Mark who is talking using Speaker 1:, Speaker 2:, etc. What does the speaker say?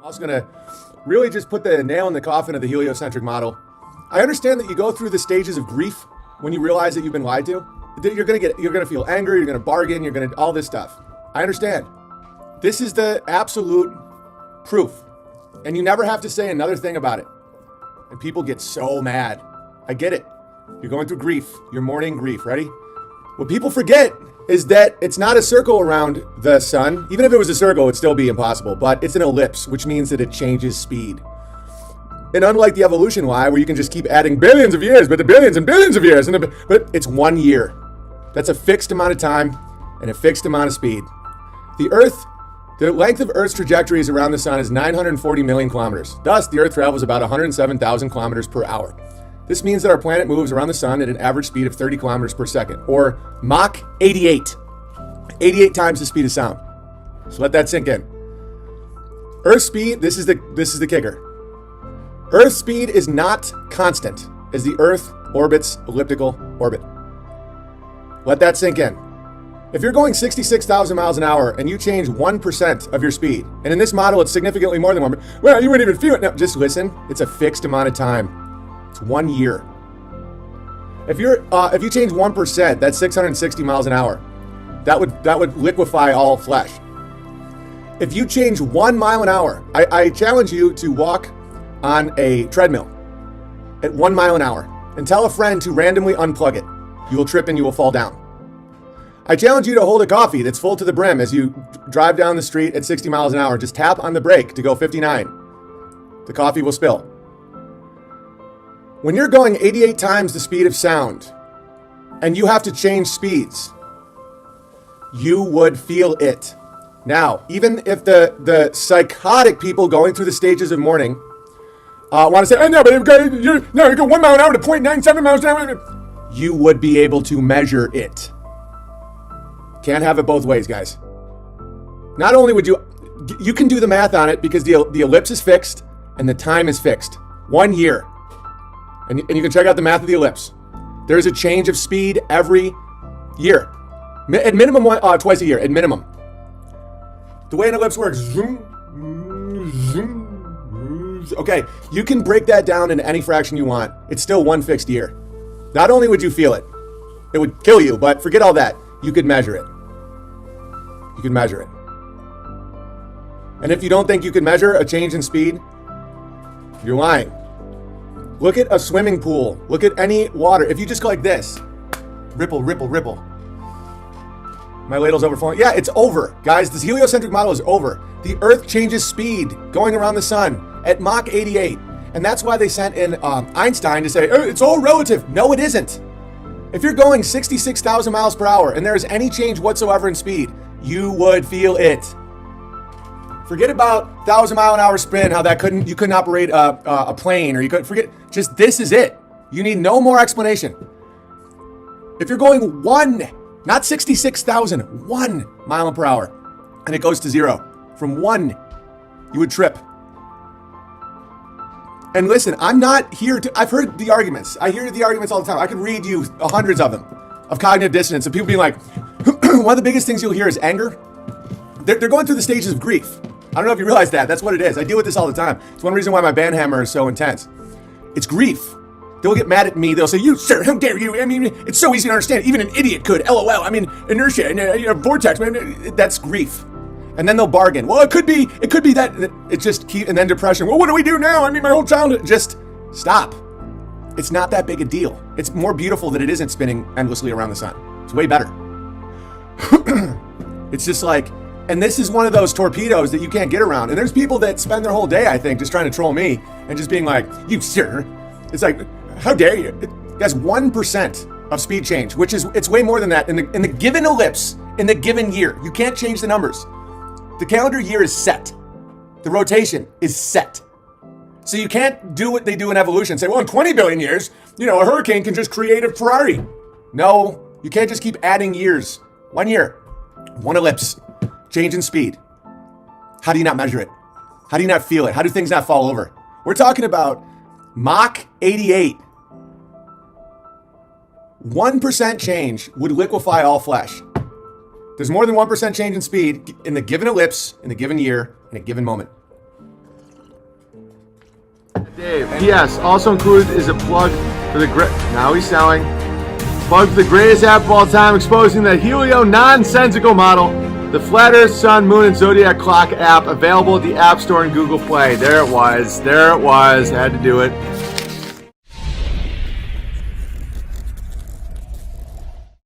Speaker 1: I'm also going to really just put the nail in the coffin of the heliocentric model. I understand that you go through the stages of grief when you realize that you've been lied to. You're going to feel angry, you're going to bargain, you're going to all this stuff. I understand. This is the absolute proof. And you never have to say another thing about it. And people get so mad. I get it. You're going through grief. You're mourning grief. Ready? What people forget is that it's not a circle around the sun. Even if it was a circle, it'd still be impossible. But it's an ellipse, which means that it changes speed. And unlike the evolution lie, where you can just keep adding billions of years, but the billions and billions of years, but it's 1 year. That's a fixed amount of time and a fixed amount of speed. The length of Earth's trajectory around the sun is 940 million kilometers. Thus, the Earth travels about 107,000 kilometers per hour. This means that our planet moves around the sun at an average speed of 30 kilometers per second, or Mach 88. 88 times the speed of sound. So let that sink in. Earth's speed, this is the kicker. Earth's speed is not constant as the Earth orbits elliptical orbit. Let that sink in. If you're going 66,000 miles an hour and you change 1% of your speed, and in this model it's significantly more than 1%, well, you wouldn't even feel it. No, just listen. It's a fixed amount of time. It's 1 year. If you change 1%, that's 660 miles an hour. That would liquefy all flesh. If you change 1 mile an hour, I challenge you to walk on a treadmill at 1 mile an hour and tell a friend to randomly unplug it. You will trip and you will fall down. I challenge you to hold a coffee that's full to the brim as you drive down the street at 60 miles an hour. Just tap on the brake to go 59. The coffee will spill. When you're going 88 times the speed of sound and you have to change speeds, you would feel it. Now, even if the psychotic people going through the stages of mourning want to say, oh, no, but you go 1 mile an hour to 0.97 miles an hour, you would be able to measure it. Can't have it both ways, guys. Not only would you can do the math on it because the ellipse is fixed and the time is fixed. 1 year. And you can check out the math of the ellipse. There is a change of speed every year. At minimum, twice a year, at minimum. The way an ellipse works, zoom, zoom, zoom. Okay, you can break that down into any fraction you want. It's still one fixed year. Not only would you feel it, it would kill you, but forget all that. You could measure it. You could measure it. And if you don't think you can measure a change in speed, you're lying. Look at a swimming pool. Look at any water. If you just go like this, ripple, ripple, ripple. My ladle's overflowing. Yeah, it's over. Guys, this heliocentric model is over. The Earth changes speed going around the sun at Mach 88. And that's why they sent in Einstein to say, oh, it's all relative. No, it isn't. If you're going 66,000 miles per hour and there's any change whatsoever in speed, you would feel it. Forget about 1,000 mile an hour spin, how you couldn't operate a plane, or you couldn't forget. Just this is it. You need no more explanation. If you're going 1, not 66,000, 1 mile per hour, and it goes to 0, from 1, you would trip. And listen, I'm not here I've heard the arguments. I hear the arguments all the time. I could read you hundreds of them, of cognitive dissonance, of people being like, one of the biggest things you'll hear is anger. They're going through the stages of grief. I don't know if you realize that. That's what it is. I deal with this all the time. It's one reason why my band hammer is so intense. It's grief. They'll get mad at me. They'll say, you, sir, how dare you? I mean, it's so easy to understand. Even an idiot could. LOL. I mean, inertia and vortex. Man, that's grief. And then they'll bargain. Well, it could be that. It just and then depression. Well, what do we do now? I mean, my whole childhood. Just stop. It's not that big a deal. It's more beautiful that it isn't spinning endlessly around the sun. It's way better. It's just like, and this is one of those torpedoes that you can't get around. And there's people that spend their whole day, I think, just trying to troll me and just being like, you sir. It's like, how dare you? That's 1% of speed change, which is, it's way more than that in the given ellipse, in the given year. You can't change the numbers. The calendar year is set. The rotation is set. So you can't do what they do in evolution. Say, well, in 20 billion years, a hurricane can just create a Ferrari. No, you can't just keep adding years. 1 year, 1 ellipse, change in speed. How do you not measure it? How do you not feel it? How do things not fall over? We're talking about Mach 88. 1% change would liquefy all flesh. There's more than 1% change in speed in the given ellipse, in the given year, in a given moment.
Speaker 2: Dave. P.S. Also included is a plug for the now he's selling. Plug for the greatest app of all time, exposing the Helio nonsensical model, the Flat Earth, Sun, Moon, and Zodiac Clock app, available at the App Store and Google Play. There it was. Had to do it.